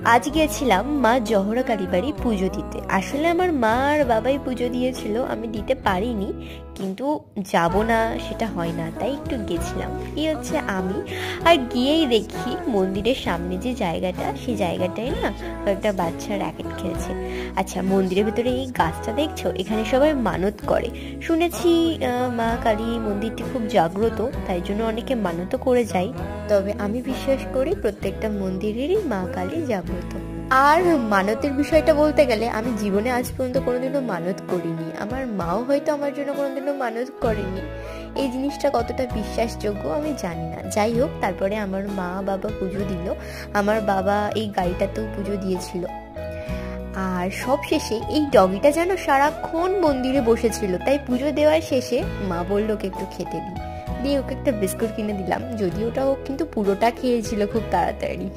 আজ গিয়েছিলাম মা জহরা কালী বাড়ি পুজো দিতে। আসলে আমার মা আর বাবাই পুজো দিয়েছিল, আমি দিতে পারিনি, কিন্তু যাব না সেটা হয় না, তাই একটু গেছিলাম। এই হচ্ছে আমি। আর গিয়েই দেখি মন্দিরের সামনে যে জায়গাটা, সেই জায়গাটায় না কয়েকটা বাচ্চা র্যাকেট খেলছে। আচ্ছা, মন্দিরের ভিতরে এই গাছটা দেখছো, এখানে সবাই মানত করে শুনেছি। মা কালী মন্দিরটি খুব জাগ্রত, তাই জন্য অনেকে মানতও করে যায়। তবে আমি বিশ্বাস করি প্রত্যেকটা মন্দিরেরই মা কালী জাগ্রত। আর মানতের বিষয়টা বলতে গেলে আমি জীবনে আজ পর্যন্ত কোনোদিনও মানত করিনি, আমার মাও হয়তো আমার জন্য কোনোদিনও মানত করেনি। এই জিনিসটা কতটা বিশ্বাসযোগ্য আমি জানি না। যাই হোক, তারপরে আমার মা বাবা পুজো দিল, আমার বাবা এই গাড়িটাতেও পুজো দিয়েছিল। আর সব শেষে এই ডগিটা যেন সারাক্ষণ মন্দিরে বসেছিল, তাই পুজো দেওয়ার শেষে মা বলল ওকে একটু খেতে দিয়ে ওকে একটা বিস্কুট কিনে দিলাম, যদিও ওটা ও কিন্তু পুরোটা খেয়েছিল খুব তাড়াতাড়ি।